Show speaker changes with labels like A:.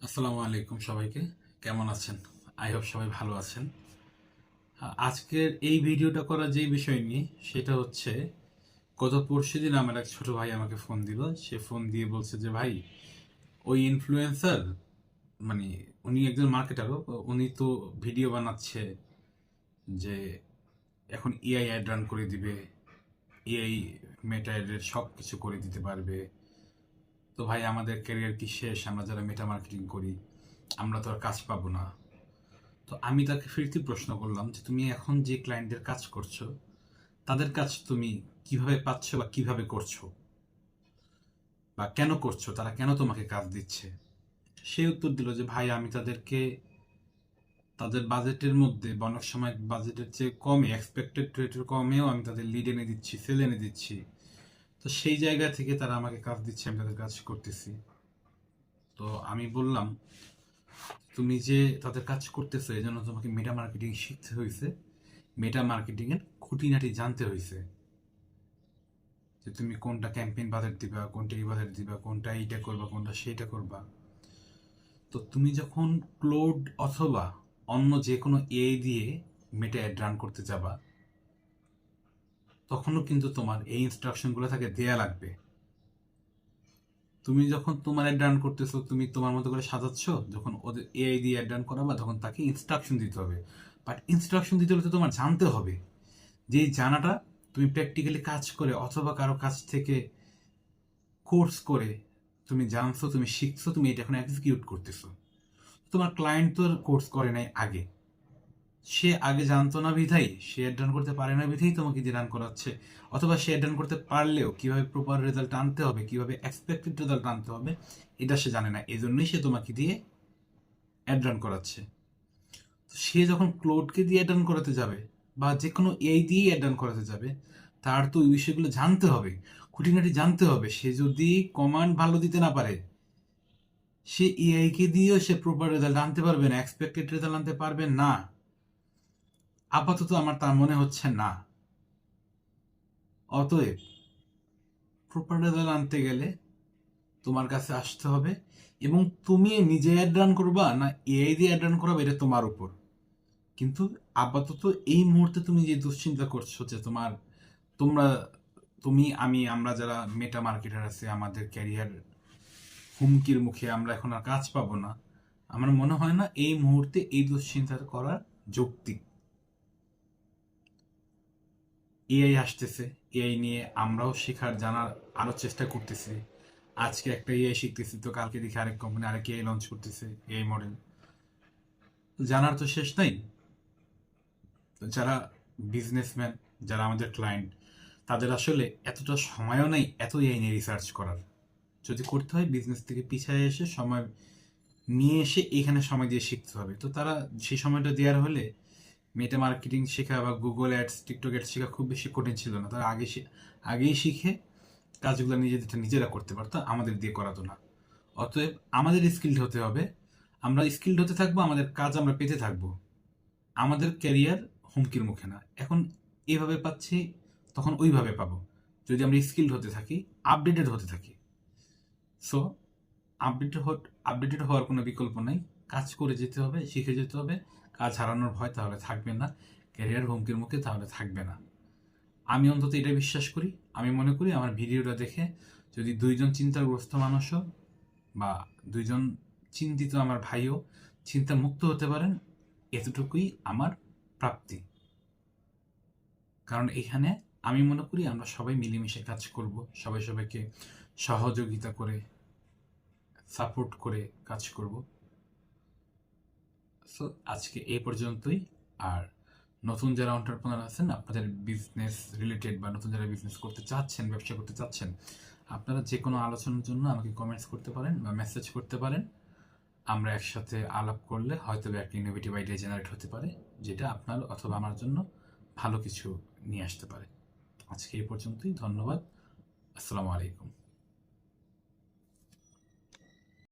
A: আসসালামু আলাইকুম সবাইকে। কেমন আছেন? আই হোপ সবাই ভালো আছেন। আজকের এই ভিডিওটা করার যে বিষয় নিয়ে সেটা হচ্ছে, গত পরশুদিন আমার এক ছোট ভাই আমাকে ফোন দিল। সে ফোন দিয়ে বলছে যে ভাই, ওই ইনফ্লুয়েন্সার, মানে উনি একজন মার্কেটারও, উনি তো ভিডিও বানাচ্ছে যে এখন এআই অ্যাড রান করে দিবে, এআই মেটা অ্যাডের সব কিছু করে দিতে পারবে। তো ভাই আমাদের ক্যারিয়ার কি শেষ? আমরা যারা মেটা মার্কেটিং করি আমরা তো আর কাজ পাবো না। তো আমি তাকে ফিরতি প্রশ্ন করলাম যে তুমি এখন যে ক্লায়েন্টদের কাজ করছো তাদের কাজ তুমি কিভাবে পাচ্ছ বা কিভাবে করছো বা কেন করছো, তারা কেন তোমাকে কাজ দিচ্ছে? সে উত্তর দিল যে ভাই আমি তাদেরকে তাদের বাজেটের মধ্যে বা অনেক সময় বাজেটের চেয়ে কমে, এক্সপেক্টেড রেটের কমেও আমি তাদের লিড এনে দিচ্ছি, সেল এনে দিচ্ছি। তো সেই জায়গা থেকে তারা আমাকে কাজ দিচ্ছে, আমি তাদের কাজ করতেছি। তো আমি বললাম, তুমি যে তাদের কাজ করতেছো এই জন্য তোমাকে মেটা মার্কেটিং শিখতে হয়েছে, মেটা মার্কেটিং এর খুঁটিনাটি জানতে হয়েছে, যে তুমি কোনটা ক্যাম্পেইন বাজেট দিবা, কোনটা এই বাজেট দিবা, কোনটা এইটা করবা, কোনটা সেইটা করবা। তো তুমি যখন ক্লোড অথবা অন্য যে কোনো এআই দিয়ে মেটা অ্যাড রান করতে যাবা, তখনও কিন্তু তোমার এই ইনস্ট্রাকশনগুলো তাকে দেয়া লাগবে। তুমি যখন তোমার অ্যাড রান করতেছো, তুমি তোমার মতো করে সাজাচ্ছ, যখন ওদের এআই দিয়ে অ্যাড রান করাবা তখন তাকে ইনস্ট্রাকশন দিতে হবে। বাট ইনস্ট্রাকশন দিতে হলে তো তোমার জানতে হবে, যে এই জানাটা তুমি প্র্যাকটিক্যালি কাজ করে অথবা কারো কাছ থেকে কোর্স করে তুমি জানছো, তুমি শিখছো, তুমি এটা এখন এক্সিকিউট করতেছো। তোমার ক্লায়েন্ট তো কোর্স করে নাই আগে, সে আগে জানতো না বিধাই, সে অ্যাড করতে পারে না বিধাই তোমাকে দিয়ে রান করাচ্ছে। অথবা সে অ্যাড করতে পারলেও কিভাবে প্রপার রেজাল্ট আনতে হবে, কিভাবে এক্সপেক্টেড রেজাল্ট আনতে হবে, এটা সে জানে না, এই জন্যই সে তোমাকে দিয়ে অ্যাড করাচ্ছে। তো সে যখন ক্লোডকে দিয়ে অ্যাড করাতে যাবে বা যে কোনো এআই দিয়েই অ্যাড করাতে যাবে, তার তো ওই বিষয়গুলো জানতে হবে, খুঁটিনাটি জানতে হবে। সে যদি কমান্ড ভালো দিতে না পারে, সে এআই কে দিয়েও সে প্রপার রেজাল্ট আনতে পারবে না, এক্সপেক্টেড রেজাল্ট আনতে পারবে না। আপাতত আমার তা মনে হচ্ছে না। অতএব প্রপার রেজাল্ট আনতে গেলে তোমার কাছে আসতে হবে, এবং তুমি নিজে অ্যাড রান করবা না এআই দিয়ে অ্যাড রান করাবে এটা তোমার উপর। কিন্তু আপাতত এই মুহূর্তে তুমি যে দুশ্চিন্তা করছো যে তোমরা তুমি আমি আমরা যারা মেটা মার্কেটার আছে, আমাদের ক্যারিয়ার হুমকির মুখে, আমরা এখন আর কাজ পাবো না, আমার মনে হয় না এই মুহূর্তে এই দুশ্চিন্তা করার যৌক্তিক। এআই আসতেছে, এআই নিয়ে আমরাও শেখার জানার আরো চেষ্টা করতেছি। আজকে একটা এআই শিখতেছি, তো কালকে দেখি আরেক কোম্পানি আরেক এআই লঞ্চ করতেছে, এআই মডেল। জানার তো শেষ নাই। যারা বিজনেসম্যান, যারা আমাদের ক্লায়েন্ট, তাদের আসলে এতটা সময়ও নেই এত এআই নিয়ে রিসার্চ করার। যদি করতে হয় বিজনেস থেকে পিছিয়ে এসে সময় নিয়ে এসে এখানে সময় দিয়ে শিখতে হবে। তো তারা সেই সময়টা দেওয়ার হলে মেটা মার্কেটিং শেখা বা গুগল অ্যাডস, টিকটক অ্যাডস শেখা খুব বেশি কঠিন ছিল না। তারা আগেই শিখে কাজগুলো নিজেরা করতে পারতো, আমাদের দিয়ে করাতো না। অতএব আমাদের স্কিলড হতে হবে। আমরা স্কিলড হতে থাকবো, আমাদের কাজ আমরা পেতে থাকবো। আমাদের ক্যারিয়ার হুমকির মুখে না। এখন এভাবে পাচ্ছি, তখন ওইভাবে পাবো, যদি আমরা স্কিলড হতে থাকি, আপডেটেড হতে থাকি। সো আপডেটেড হওয়ার কোনো বিকল্প নাই। কাজ করে যেতে হবে, শিখে যেতে হবে। কাজ হারানোর ভয় তাহলে থাকবে না, ক্যারিয়ার হুমকির মুখে তাহলে থাকবে না। আমি অন্তত এটা বিশ্বাস করি। আমি মনে করি আমার ভিডিওটা দেখে যদি দুইজন চিন্তাগ্রস্ত মানুষও বা দুইজন চিন্তিত আমার ভাইও চিন্তা মুক্ত হতে পারেন, এতটুকুই আমার প্রাপ্তি। কারণ এখানে আমি মনে করি আমরা সবাই মিলেমিশে কাজ করব, সবাই সবাইকে সহযোগিতা করে, সাপোর্ট করে কাজ করব। সো আজকে এই পর্যন্তই। আর নতুন যারা এন্টারপ্রেনার আছেন, আপনাদের বিজনেস রিলেটেড বা নতুন যারা বিজনেস করতে চাচ্ছেন, ব্যবসা করতে চাচ্ছেন, আপনারা যে কোনো আলোচনার জন্য আমাকে কমেন্টস করতে পারেন বা মেসেজ করতে পারেন। আমরা একসাথে আলাপ করলে হয়তো একটা ইনোভেটিভ আইডিয়া জেনারেট হতে পারে, যেটা আপনার অথবা আমার জন্য ভালো কিছু নিয়ে আসতে পারে। আজকে এই পর্যন্তই। ধন্যবাদ। আসসালামু আলাইকুম।